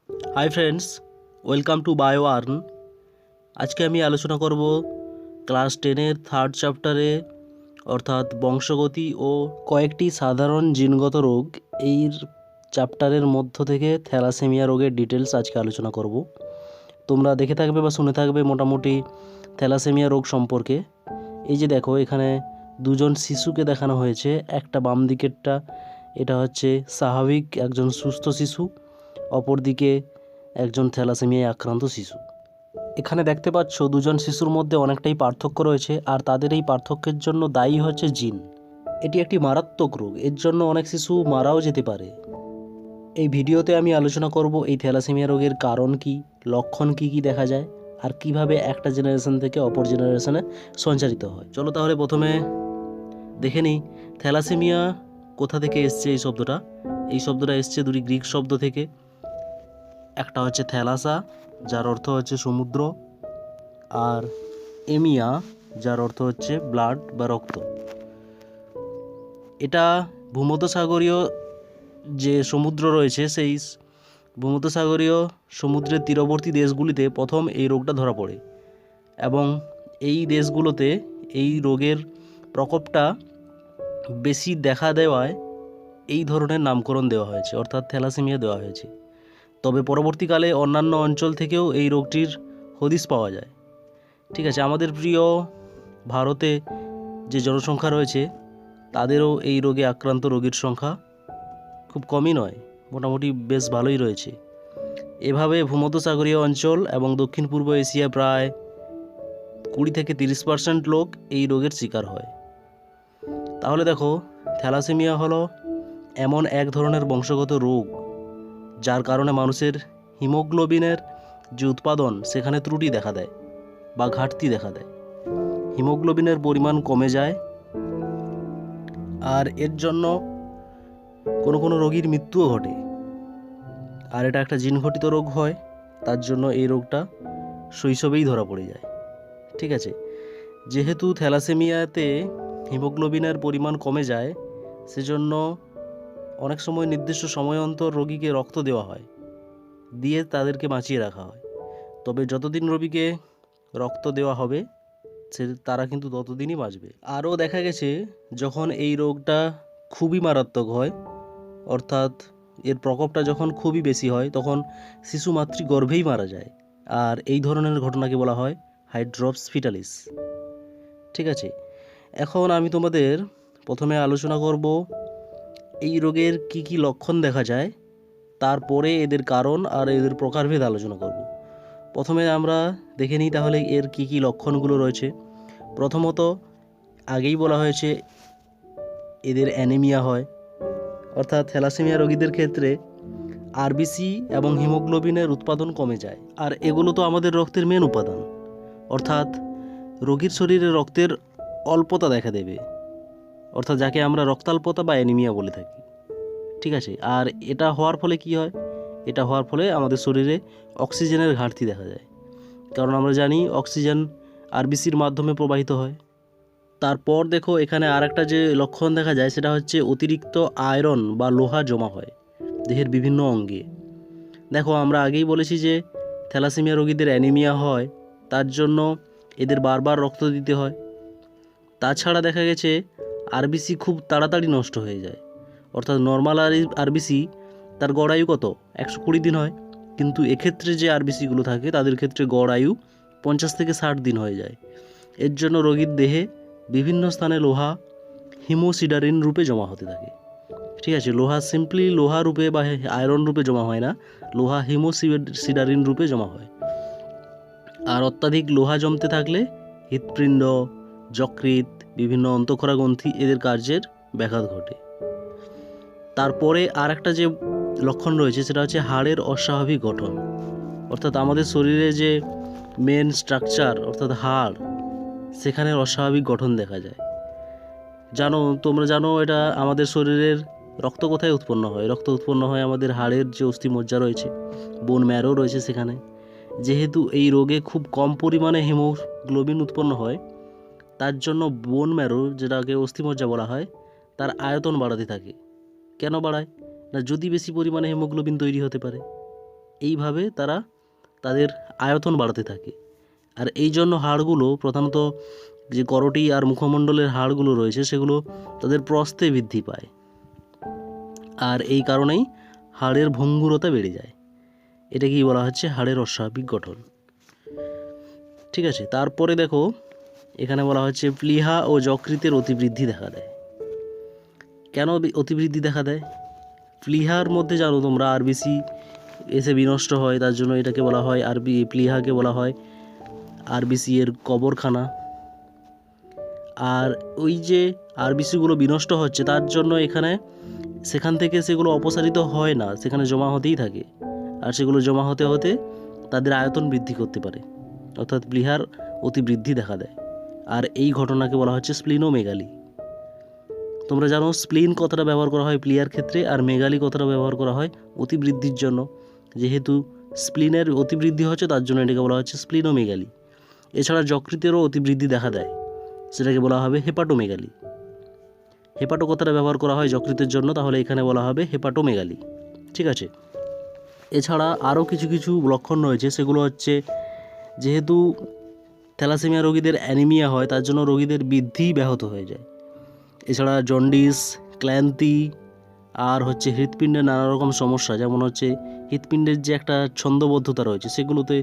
Hi friends, welcome to bio earn. আজকে আমি আলোচনা করব ক্লাস 10-এর থার্ড চ্যাপ্টারে অর্থাৎ বংশগতি ও কয়েকটি সাধারণ জিনগত রোগ এই চ্যাপ্টারের মধ্য থেকে থ্যালাসেমিয়া রোগের ডিটেলস আজকে আলোচনা করব। তোমরা দেখে থাকবে বা শুনে থাকবে মোটামুটি থ্যালাসেমিয়া রোগ সম্পর্কে। এই যে দেখো, এখানে দুজন শিশুকে দেখানো হয়েছে। একটা বাম দিকেরটা, এটা হচ্ছে স্বাভাবিক একজন সুস্থ শিশু, অপরদিকে একজন থ্যালাসেমিয়ায় আক্রান্ত শিশু। এখানে দেখতে পাচ্ছ দুজন শিশুর মধ্যে অনেকটাই পার্থক্য রয়েছে, আর তাদের এই পার্থক্যের জন্য দায়ী হচ্ছে জিন। এটি একটি মারাত্মক রোগ, এর জন্য অনেক শিশু মারাও যেতে পারে। এই ভিডিওতে আমি আলোচনা করব এই থ্যালাসেমিয়া রোগের কারণ কি, লক্ষণ কি কি দেখা যায়, আর কিভাবে একটা জেনারেশন থেকে অপর জেনারেশনে সঞ্চারিত হয়। চলো তাহলে প্রথমে দেখে নিই থ্যালাসেমিয়া কোথা থেকে এসছে। এই শব্দটা এসছে দুটি গ্রিক শব্দ থেকে। একটা হচ্ছে থ্যালাসা, যার অর্থ হচ্ছে সমুদ্র, আর এমিয়া, যার অর্থ হচ্ছে ব্লাড বা রক্ত। এটা ভূমধ্যসাগরীয় যে সমুদ্র রয়েছে, সেই ভূমধ্যসাগরীয় সমুদ্রের তীরবর্তী দেশগুলিতে প্রথম এই রোগটা ধরা পড়ে, এবং এই দেশগুলোতে এই রোগের প্রকোপটা বেশি দেখা দেওয়ায় এই ধরনের নামকরণ দেওয়া হয়েছে, অর্থাৎ থ্যালাসেমিয়া দেওয়া হয়েছে। তবে পরবর্তীকালে অন্যান্য অঞ্চল থেকেও এই রোগটির হদিশ পাওয়া যায়। ঠিক আছে, আমাদের প্রিয় ভারতে যে জনসংখ্যা রয়েছে তাদেরও এই রোগে আক্রান্ত রোগীর সংখ্যা খুব কমই নয়, মোটামুটি বেশ ভালোই রয়েছে। এভাবে ভূমধ্যসাগরীয় অঞ্চল এবং দক্ষিণ পূর্ব এশিয়া প্রায় 20-30% লোক এই রোগের শিকার হয়। তাহলে দেখো, থ্যালাসেমিয়া হলো এমন এক ধরনের বংশগত রোগ যার কারণে মানুষের হিমোগ্লোবিনের যে উৎপাদন সেখানে ত্রুটি দেখা দেয় বা ঘাটতি দেখা দেয়। হিমোগ্লোবিনের পরিমাণ কমে যায়, আর এর জন্য কোনো কোনো রোগীর মৃত্যুও ঘটে। আর এটা একটা জিনঘটিত রোগ হয়, তার জন্য এই রোগটা শৈশবেই ধরা পড়ে যায়। ঠিক আছে, যেহেতু থ্যালাসেমিয়াতে হিমোগ্লোবিনের পরিমাণ কমে যায়, সেজন্য অনেক সময় নির্দিষ্ট সময় অন্তর রোগীকে রক্ত দেওয়া হয়, দিয়ে তাদেরকে বাঁচিয়ে রাখা হয়। তবে যতদিন রোগীকে রক্ত দেওয়া হবে তারা কিন্তু ততদিনই বাঁচবে। আরও দেখা গেছে, যখন এই রোগটা খুবই মারাত্মক হয়, অর্থাৎ এর প্রকোপটা যখন খুবই বেশি হয়, তখন শিশু মাতৃগর্ভেই মারা যায়। আর এই ধরনের ঘটনাকে বলা হয় হাইড্রপস ফিটালিস। ঠিক আছে, এখন আমি তোমাদের প্রথমে আলোচনা করব এই রোগের কি কি লক্ষণ দেখা যায়, তারপরে এদের কারণ আর এদের প্রকারভেদ আলোচনা করব। প্রথমে আমরা দেখে নিই তাহলে এর কি কি লক্ষণগুলো রয়েছে। প্রথমত, আগেই বলা হয়েছে এদের অ্যানিমিয়া হয়, অর্থাৎ থ্যালাসেমিয়া রোগীদের ক্ষেত্রে আরবিসি এবং হিমোগ্লোবিনের উৎপাদন কমে যায়। আর এগুলো তো আমাদের রক্তের মেন উপাদান, অর্থাৎ রোগীর শরীরে রক্তের অল্পতা দেখা দেবে, অর্থাৎ যাকে আমরা রক্তাল্পতা বা অ্যানিমিয়া বলে থাকি। ঠিক আছে, আর এটা হওয়ার ফলে কি হয়? এটা হওয়ার ফলে আমাদের শরীরে অক্সিজেনের ঘাটতি দেখা যায়, কারণ আমরা জানি অক্সিজেন আরবিসির মাধ্যমে প্রবাহিত হয়। তারপর দেখো, এখানে আর একটা যে লক্ষণ দেখা যায় সেটা হচ্ছে অতিরিক্ত আয়রন বা লোহা জমা হয় দেহের বিভিন্ন অঙ্গে। দেখো, আমরা আগেই বলেছি যে থ্যালাসেমিয়া রোগীদের অ্যানিমিয়া হয়, তার জন্য এদের বারবার রক্ত দিতে হয়। তাছাড়া দেখা গেছে আরবিসি খুব তাড়াতাড়ি নষ্ট হয়ে যায়, অর্থাৎ নর্মাল আরবিসি তার গড় আয়ু কত? 120 দিন হয়, কিন্তু এক্ষেত্রে যে আরবিসিগুলো থাকে তাদের ক্ষেত্রে গড় আয়ু 50-60 দিন হয়ে যায়। এর জন্য রোগীর দেহে বিভিন্ন স্থানে লোহা হিমোসিডারিন রূপে জমা হতে থাকে। ঠিক আছে, লোহা সিম্পলি লোহা রূপে বা আয়রন রূপে জমা হয় না, লোহা হিমোসিডারিন রূপে জমা হয়। আর অত্যাধিক লোহা জমতে থাকলে হৃৎপিণ্ড, যকৃৎ, বিভিন্ন অন্তঃক্ষরা গ্রন্থি এদের কার্যের ব্যাঘাত ঘটে। তারপরে আর একটা যে লক্ষণ রয়েছে সেটা হচ্ছে হাড়ের অস্বাভাবিক গঠন, অর্থাৎ আমাদের শরীরে যে মেন স্ট্রাকচার অর্থাৎ হাড়, সেখানে অস্বাভাবিক গঠন দেখা যায়। তোমরা জানো এটা আমাদের শরীরের রক্ত কোথায় উৎপন্ন হয়? রক্ত উৎপন্ন হয় আমাদের হাড়ের যে অস্থিমজ্জা রয়েছে, বোন ম্যারো রয়েছে সেখানে। যেহেতু এই রোগে খুব কম পরিমাণে হিমোগ্লোবিন উৎপন্ন হয়, তার জন্য বোন ম্যারো, যেটাকে অস্থিমজ্জা বলা হয়, তার আয়তন বাড়াতে থাকে। কেন বাড়ায় না? যদি বেশি পরিমাণে হিমোগ্লোবিন তৈরি হতে পারে। এইভাবে তারা তাদের আয়তন বাড়াতে থাকে। আর এই জন্য হাড়গুলো প্রধানত যে করটি আর মুখমণ্ডলের হাড়গুলো রয়েছে সেগুলো তাদের প্রস্থে বৃদ্ধি পায়, আর এই কারণেই হাড়ের ভঙ্গুরতা বেড়ে যায়। এটাকেই বলা হচ্ছে হাড়ের অস্বাভাবিক গঠন। ঠিক আছে, তারপরে দেখো এখানে বলা হচ্ছে প্লীহা ও যকৃতের অতিবৃদ্ধি দেখা দেয়। কেন অতিবৃদ্ধি দেখা দেয়? প্লীহার মধ্যে জানো তোমরা আরবিসি এসে বিনষ্ট হয়, তার জন্য এটাকে বলা হয় প্লীহাকে বলা হয় আরবিসি এর কবরখানা। আর ওই যে আরবিসিগুলো বিনষ্ট হচ্ছে তার জন্য সেখান থেকে সেগুলো অপসারিত হয় না, সেখানে জমা হতেই থাকে, আর সেগুলো জমা হতে হতে তাদের আয়তন বৃদ্ধি করতে পারে, অর্থাৎ প্লীহার অতিবৃদ্ধি দেখা দেয়। আর এই ঘটনাকে বলা হচ্ছে স্প্লিনোমেগালি। তোমরা জানো স্প্লিন কথাটা ব্যবহার করা হয় প্লীহার ক্ষেত্রে, আর মেগালি কথাটা ব্যবহার করা হয় অতিবৃদ্ধির জন্য। যেহেতু স্প্লিনের অতিবৃদ্ধি হচ্ছে তার জন্য এটাকে বলা হচ্ছে স্প্লিনোমেগালি। এছাড়া যকৃতেরও অতিবৃদ্ধি দেখা দেয়, সেটাকে বলা হবে হেপাটোমেগালি। হেপাটো কথাটা ব্যবহার করা হয় যকৃতের জন্য, তাহলে এখানে বলা হবে হেপাটোমেগালি। ঠিক আছে, এছাড়া আরও কিছু কিছু লক্ষণ রয়েছে, সেগুলো হচ্ছে যেহেতু থ্যালাসেমিয়া রোগীদের অ্যানিমিয়া হয় তার জন্য রোগীদের বৃদ্ধি ব্যাহত হয়ে যায়। এছাড়া জন্ডিস, ক্লান্তি, আর হচ্ছে হৃৎপিণ্ডের নানা রকম সমস্যা, যেমন হচ্ছে হৃৎপিণ্ডের যে একটা ছন্দবদ্ধতা রয়েছে সেগুলোতে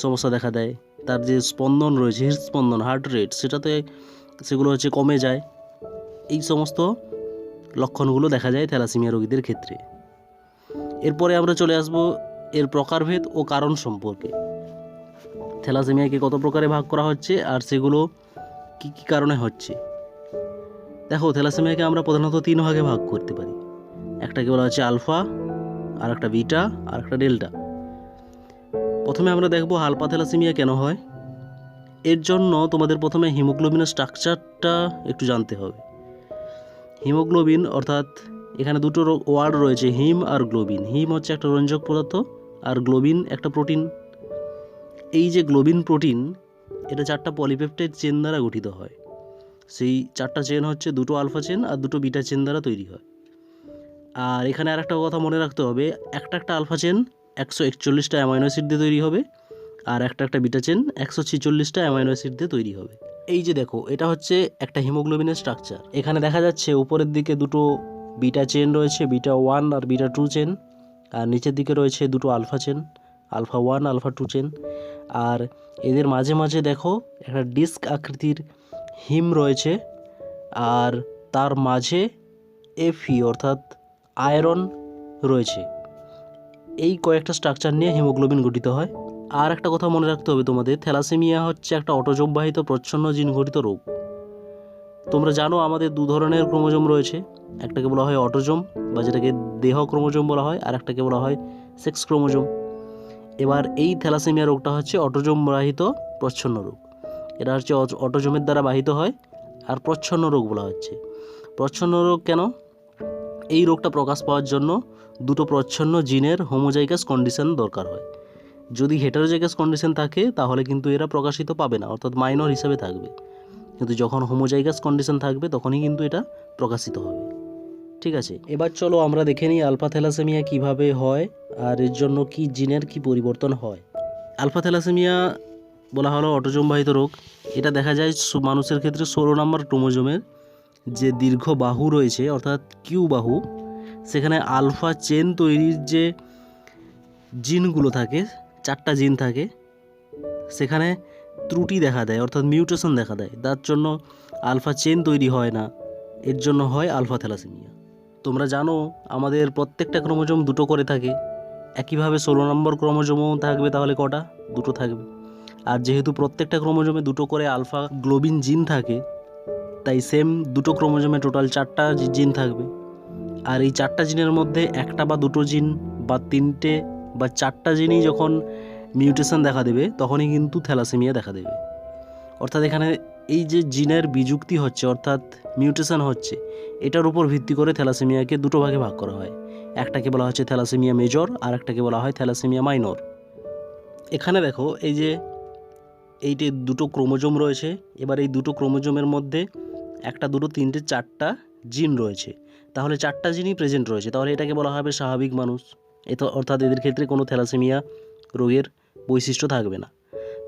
সমস্যা দেখা দেয়। তার যে স্পন্দন রয়েছে, হৃদস্পন্দন, হার্ট রেট, সেগুলো হচ্ছে কমে যায়। এই সমস্ত লক্ষণগুলো দেখা যায় থ্যালাসেমিয়া রোগীদের ক্ষেত্রে। এরপরে আমরা চলে আসব এর প্রকারভেদ ও কারণ সম্পর্কে। থ্যালাসেমিয়াকে কত প্রকারে ভাগ করা হচ্ছে আর সেগুলো কি কি কারণে হচ্ছে। দেখো, থ্যালাসেমিয়াকে আমরা প্রধানত 3 ভাগে ভাগ করতে পারি। একটাকে বলা হচ্ছে আলফা, আর একটা বিটা, আর একটা ডেল্টা। প্রথমে আমরা দেখব আলফা থ্যালাসেমিয়া কেন হয়। এর জন্য তোমাদের প্রথমে হিমোগ্লোবিনের স্ট্রাকচারটা একটু জানতে হবে। হিমোগ্লোবিন, অর্থাৎ এখানে দুটো ওয়ার্ড রয়েছে, হিম আর গ্লোবিন। হিম হচ্ছে একটা রঞ্জক পদার্থ, আর গ্লোবিন একটা প্রোটিন। এই যে গ্লোবিন প্রোটিন, এটা 4টা পলিপেপটাইড চেন দ্বারা গঠিত হয়। সেই 4টা চেন হচ্ছে 2টো আলফা চেন আর 2টো বিটা চেন দ্বারা তৈরি হয়। আর এখানে আর একটা কথা মনে রাখতে হবে, একটা আলফা চেন 141টা অ্যামাইনো অ্যাসিড দিয়ে তৈরি হবে, আর একটা বিটা চেন 146টা অ্যামাইনো অ্যাসিড দিয়ে তৈরি হবে। এই যে দেখো, এটা হচ্ছে একটা হিমোগ্লোবিনের স্ট্রাকচার। এখানে দেখা যাচ্ছে উপরের দিকে 2টো বিটা চেন রয়েছে, বিটা 1 আর বিটা 2 চেন, আর নিচের দিকে রয়েছে 2টো alpha chain, alpha 1 alpha 2 chain. আর এদের মাঝে মাঝে দেখো একটা ডিস্ক আকৃতির হিম রয়েছে, আর তার মাঝে এফি অর্থাৎ আয়রন রয়েছে। এই কয়েকটা স্ট্রাকচার নিয়ে হিমোগ্লোবিন গঠিত হয়। আর একটা কথা মনে রাখতে হবে তোমাদের, থ্যালাসেমিয়া হচ্ছে একটা অটোজোমবাহিত প্রচ্ছন্ন জিন ঘটিত রোগ। তোমরা জানো আমাদের 2 ধরনের ক্রোমোজোম রয়েছে, একটাকে বলা হয় অটোজোম বা যেটাকে দেহ ক্রোমোজোম বলা হয়, আর একটাকে বলা হয় সেক্স ক্রোমোজোম। এবার এই থ্যালাসেমিয়া রোগটা হচ্ছে অটোজোম বাহিত প্রচ্ছন্ন রোগ। এটা হচ্ছে অটোজোমের দ্বারা বাহিত হয়, আর প্রচ্ছন্ন রোগ বলা হচ্ছে। প্রচ্ছন্ন রোগ কেন? এই রোগটা প্রকাশ পাওয়ার জন্য 2টো প্রচ্ছন্ন জিনের হোমোজাইগাস কন্ডিশন দরকার হয়। যদি হেটারোজাইগাস কন্ডিশন থাকে তাহলে কিন্তু এরা প্রকাশিত পাবে না, অর্থাৎ মাইনর হিসেবে থাকবে। কিন্তু যখন হোমোজাইগাস কন্ডিশন থাকবে তখনই কিন্তু এটা প্রকাশিত হবে। ঠিক আছে, এবার চলো আমরা দেখে নিই আলফা থ্যালাসেমিয়া কিভাবে হয় আর এর জন্য কি জিনের কি পরিবর্তন হয়। আলফা থ্যালাসেমিয়া বলা হলো অটোজোমবাহিত রোগ। এটা দেখা যায় মানুষের ক্ষেত্রে 16 নম্বর ক্রোমোজোমের যে দীর্ঘ বাহু রয়েছে, অর্থাৎ কিউ বাহু, সেখানে আলফা চেন তৈরির যে জিনগুলো থাকে, 4টা জিন থাকে, সেখানে ত্রুটি দেখা দেয়, অর্থাৎ মিউটেশন দেখা দেয়। তার জন্য আলফা চেন তৈরি হয় না, এর জন্য হয় আলফা থ্যালাসেমিয়া। তোমরা জানো আমাদের প্রত্যেকটা ক্রোমোজোম 2টো করে থাকে। একইভাবে 16 নম্বর ক্রোমোজোমও থাকবে, তাহলে কটা? 2টো থাকবে। আর যেহেতু প্রত্যেকটা ক্রোমোজোমে 2টো করে আলফা গ্লোবিন জিন থাকে, তাই সেম 2টো ক্রোমোজোমে টোটাল 4টা জিন থাকবে। আর এই 4টা জিনের মধ্যে একটা বা 2টো জিন বা 3টে বা 4টা জিনই যখন মিউটেশন দেখা দেবে তখনই কিন্তু থ্যালাসেমিয়া দেখা দেবে। অর্থাৎ এখানে এই যে জিনের বিযুক্তি হচ্ছে, অর্থাৎ মিউটেশন হচ্ছে, এটার উপর ভিত্তি করে থ্যালাসেমিয়াকে 2টো ভাগে ভাগ করা হয়। একটাকে বলা হচ্ছে থ্যালাসেমিয়া মেজর, আর একটাকে বলা হয় থ্যালাসেমিয়া মাইনর। এখানে দেখো এইটে 2টো ক্রোমোজোম রয়েছে। এবার এই 2টো ক্রোমোজোমের মধ্যে 1, 2, 3, 4টা জিন রয়েছে, তাহলে 4টা জিনই প্রেজেন্ট রয়েছে, তাহলে এটাকে বলা হবে স্বাভাবিক মানুষ। অর্থাৎ এদের ক্ষেত্রে কোনো থ্যালাসেমিয়া রোগের বৈশিষ্ট্য থাকবে না।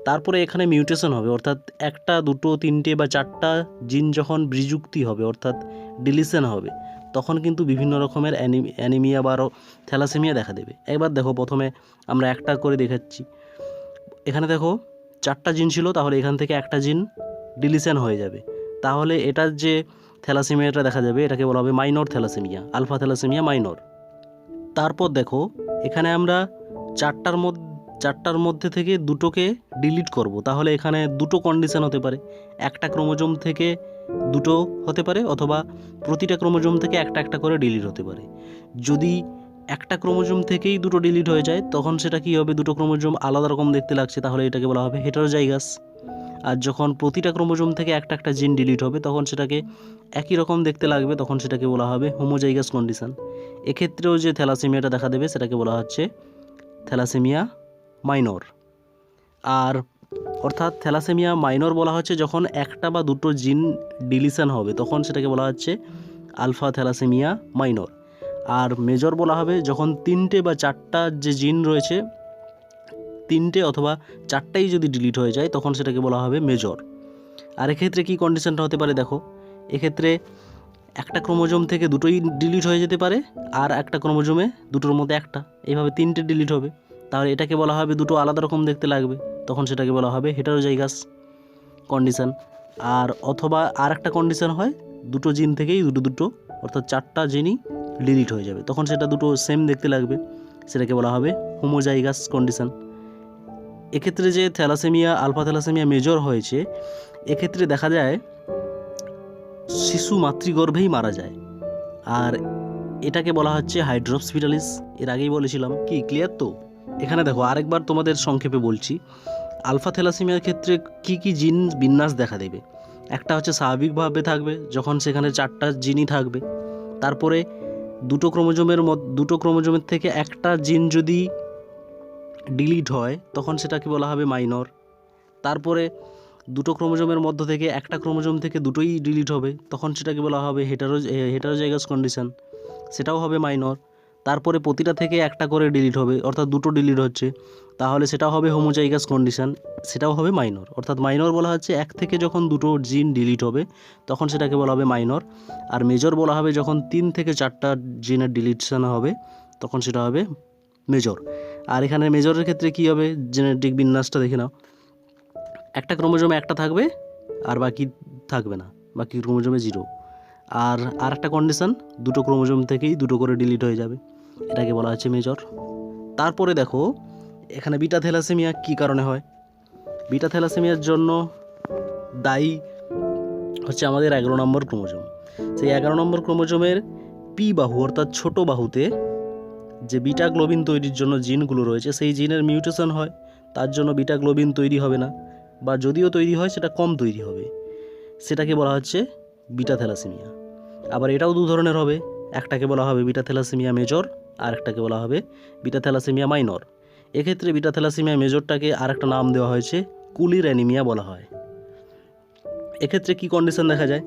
তারপরে এখানে মিউটেশন হবে, অর্থাৎ একটা, দুটো, তিনটে বা চারটা জিন যখন বিযুক্তি হবে অর্থাৎ ডিলিশন হবে, তখন কিন্তু বিভিন্ন রকমের অ্যানিমিয়া বা থ্যালাসেমিয়া দেখা দেবে। এবার দেখো, প্রথমে আমরা একটা করে দেখাচ্ছি। এখানে দেখো 4টা জিন ছিল, তাহলে এখান থেকে একটা জিন ডিলিশন হয়ে যাবে, তাহলে এটার যে থ্যালাসেমিয়াটা দেখা যাবে এটাকে বলা হবে minor thalassemia, alpha thalassemia minor. তারপর দেখো এখানে আমরা চারটার মধ্যে থেকে দুটোকে ডিলিট করব, তাহলে এখানে দুটো কন্ডিশন হতে পারে, একটা ক্রোমোজোম থেকে দুটো হতে পারে, অথবা প্রতিটা ক্রোমোজোম থেকে একটা একটা করে ডিলিট হতে পারে। যদি একটা ক্রোমোজোম থেকেই দুটো ডিলিট হয়ে যায় তখন সেটা কী হবে, দুটো ক্রোমোজোম আলাদা রকম দেখতে লাগছে, তাহলে এটাকে বলা হবে হেটারোজাইগাস। আর যখন প্রতিটা ক্রোমোজোম থেকে একটা একটা জিন ডিলিট হবে তখন সেটাকে একই রকম দেখতে লাগবে, তখন সেটাকে বলা হবে হোমোজাইগাস কন্ডিশন। এক্ষেত্রেও যে থ্যালাসেমিয়াটা দেখা দেবে সেটাকে বলা হচ্ছে থ্যালাসেমিয়া মাইনর। আর অর্থাৎ থ্যালাসেমিয়া মাইনর বলা হচ্ছে যখন একটা বা দুটো জিন ডিলিশন হবে তখন সেটাকে বলা হচ্ছে আলফা থ্যালাসেমিয়া মাইনর। আর মেজর বলা হবে যখন 3টে বা 4টা যে জিন রয়েছে, 3টে অথবা 4টাই যদি ডিলিট হয়ে যায় তখন সেটাকে বলা হবে মেজর। আর এক্ষেত্রে কী কন্ডিশনটা হতে পারে দেখো, এক্ষেত্রে একটা ক্রোমোজোম থেকে দুটোই ডিলিট হয়ে যেতে পারে, আর একটা ক্রোমোজোমে দুটোর মধ্যে একটা, এইভাবে 3টে ডিলিট হবে, তাহলে এটাকে বলা হবে দুটো আলাদা রকম দেখতে লাগবে, তখন সেটাকে বলা হবে হেটারোজাইগাস কন্ডিশন। আর অথবা আর একটা কন্ডিশন হয়, দুটো জিন থেকেই দুটো অর্থাৎ 4টা জিনই ডিলিট হয়ে যাবে, তখন সেটা দুটো সেম দেখতে লাগবে, সেটাকে বলা হবে হোমোজাইগাস কন্ডিশন। এক্ষেত্রে যে থ্যালাসেমিয়া আলফা থ্যালাসেমিয়া মেজর হয়েছে, এক্ষেত্রে দেখা যায় শিশু মাতৃগর্ভেই মারা যায়, আর এটাকে বলা হচ্ছে হাইড্রোপসপিটালিস। এর আগেই বলেছিলাম, কি ক্লিয়ার তো? এখানে দেখো আরেকবার তোমাদের সংক্ষেপে বলছি, আলফা থ্যালাসেমিয়ার ক্ষেত্রে কি কি জিন বিন্যাস দেখা দেবে। একটা হচ্ছে স্বাভাবিকভাবে থাকবে, যখন সেখানে 4টা জিনই থাকবে। তারপরে দুটো ক্রোমোজোমের থেকে একটা জিন যদি ডিলিট হয় তখন সেটাকে বলা হবে মাইনর। তারপরে দুটো ক্রোমোজোমের মধ্য থেকে একটা ক্রোমোজোম থেকে দুটোই ডিলিট হবে, তখন সেটাকে বলা হবে হেটারোজাইগাস কন্ডিশন, সেটাও হবে মাইনর। তারপরে প্রতিটা থেকে একটা করে ডিলিট হবে, অর্থাৎ দুটো ডিলিট হচ্ছে, তাহলে সেটাও হবে হোমোজাইগাস কন্ডিশন, সেটাও হবে মাইনর। অর্থাৎ মাইনর বলা হচ্ছে এক থেকে যখন দুটো জিন ডিলিট হবে তখন সেটাকে বলা হবে মাইনর। আর মেজর বলা হবে যখন 3 থেকে 4টা জিনের ডিলিটশন হবে তখন সেটা হবে মেজর। আর এখানে মেজরের ক্ষেত্রে কী হবে, জেনেটিক বিন্যাসটা দেখে নাও, একটা ক্রোমোজোমে একটা থাকবে আর বাকি থাকবে না, বাকি ক্রোমোজোমে 0। আর একটা কন্ডিশন, দুটো ক্রোমোজোম থেকেই দুটো করে ডিলিট হয়ে যাবে, এটাকে বলা হচ্ছে মেজর। তারপরে দেখো এখানে বিটা থ্যালাসেমিয়া কী কারণে হয়। বিটা থ্যালাসেমিয়ার জন্য দায়ী হচ্ছে আমাদের 11 নম্বর ক্রোমোজোম। সেই 11 নম্বর ক্রোমোজোমের পি বাহু অর্থাৎ ছোট বাহুতে যে বিটা গ্লোবিন তৈরির জন্য জিনগুলো রয়েছে সেই জিনের মিউটেশন হয়, তার জন্য বিটা গ্লোবিন তৈরি হবে না, বা যদিও তৈরি হয় সেটা কম তৈরি হবে, সেটাকে বলা হচ্ছে বিটা থ্যালাসেমিয়া। আবার এটাও দু ধরনের হবে, একটাকে বলা হবে বিটা থ্যালাসেমিয়া মেজর, আর একটাকে বলা হবে বিটা থ্যালাসেমিয়া মাইনর। এক্ষেত্রে বিটা থ্যালাসেমিয়া মেজরটাকে আর একটা নাম দেওয়া হয়েছে কুলির অ্যানিমিয়া বলা হয়। এক্ষেত্রে কি কন্ডিশন দেখা যায়,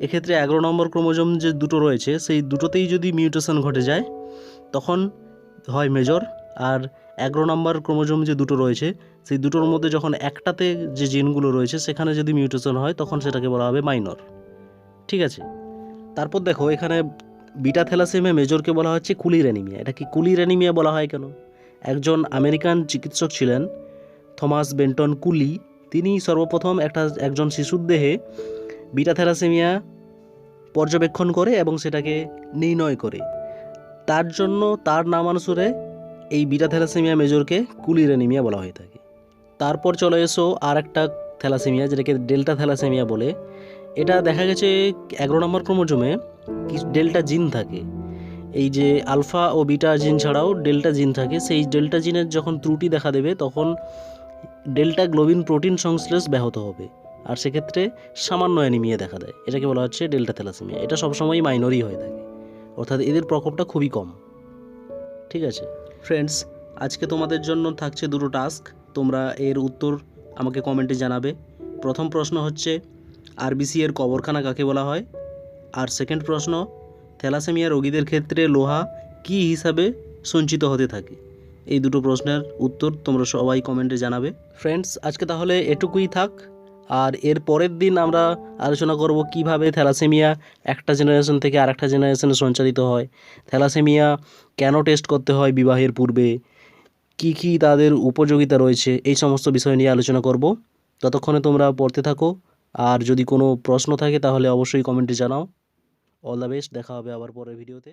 এক্ষেত্রে 11 নম্বর ক্রোমোজোম যে দুটো রয়েছে সেই দুটোতেই যদি মিউটেশন ঘটে যায় তখন হয় মেজর, আর 11 নম্বর ক্রোমোজোম যে দুটো রয়েছে সেই দুটোর মধ্যে যখন একটাতে যে জিনগুলো রয়েছে সেখানে যদি মিউটেশন হয় তখন সেটাকে বলা হবে মাইনর। ঠিক আছে, তারপর দেখো এখানে বিটা থ্যালাসেমিয়া মেজরকে বলা হচ্ছে কুলির অ্যানিমিয়া। এটা কি কুলির অ্যানিমিয়া বলা হয় কেন? একজন আমেরিকান চিকিৎসক ছিলেন থমাস বেন্টন কুলি, তিনি সর্বপ্রথম একজন শিশুর দেহে বিটা থ্যালাসেমিয়া পর্যবেক্ষণ করে এবং সেটাকে নির্ণয় করে, তার জন্য তার নামানুসারে এই বিটা থ্যালাসেমিয়া মেজরকে কুলির অ্যানিমিয়া বলা হয়ে থাকে। তারপর চলে এসো আর একটা থ্যালাসেমিয়া যেটাকে ডেল্টা থ্যালাসেমিয়া বলে। এটা দেখা গেছে 11 নম্বর ক্রোমোজোমে ডেল্টা জিন থাকে, এই যে আলফা ও বিটা জিন ছাড়াও ডেল্টা জিন থাকে, সেই ডেল্টা জিনের যখন ত্রুটি দেখা দেবে তখন ডেল্টা গ্লোবিন প্রোটিন সংশ্লেষ ব্যাহত হবে, আর সেক্ষেত্রে সামান্য অ্যানিমিয়া দেখা দেয়, এটাকে বলা হচ্ছে ডেল্টা থ্যালাসেমিয়া। এটা সবসময়ই মাইনরই হয়ে থাকে, অর্থাৎ এদের প্রকোপটা খুবই কম। ঠিক আছে ফ্রেন্ডস, আজকে তোমাদের জন্য থাকছে দুটো টাস্ক, তোমরা এর উত্তর আমাকে কমেন্টে জানাবে। প্রথম প্রশ্ন হচ্ছে আরবিসি এর কবরখানা কাকে বলা হয়, আর সেকেন্ড প্রশ্ন থ্যালাসেমিয়া রোগীদের ক্ষেত্রে লোহা কী হিসাবে সঞ্চিত হতে থাকে? এই দুটো প্রশ্নের উত্তর তোমরা সবাই কমেন্টে জানাবে। ফ্রেন্ডস, আজকে তাহলে এটুকুই থাক। আর এর পরের দিন আমরা আলোচনা করব কিভাবে থ্যালাসেমিয়া একটা জেনারেশন থেকে আরেকটা জেনারেশনে সঞ্চালিত হয়, থ্যালাসেমিয়া কেন টেস্ট করতে হয় বিবাহের পূর্বে, কি কি তাদের উপযোগিতা রয়েছে, এই সমস্ত বিষয় নিয়ে আলোচনা করব। ততক্ষণে তোমরা পড়তে থাকো, আর যদি কোনো প্রশ্ন থাকে তাহলে অবশ্যই কমেন্টে জানাও। অল দ্য বেস্ট, দেখা হবে আবার পরের ভিডিওতে।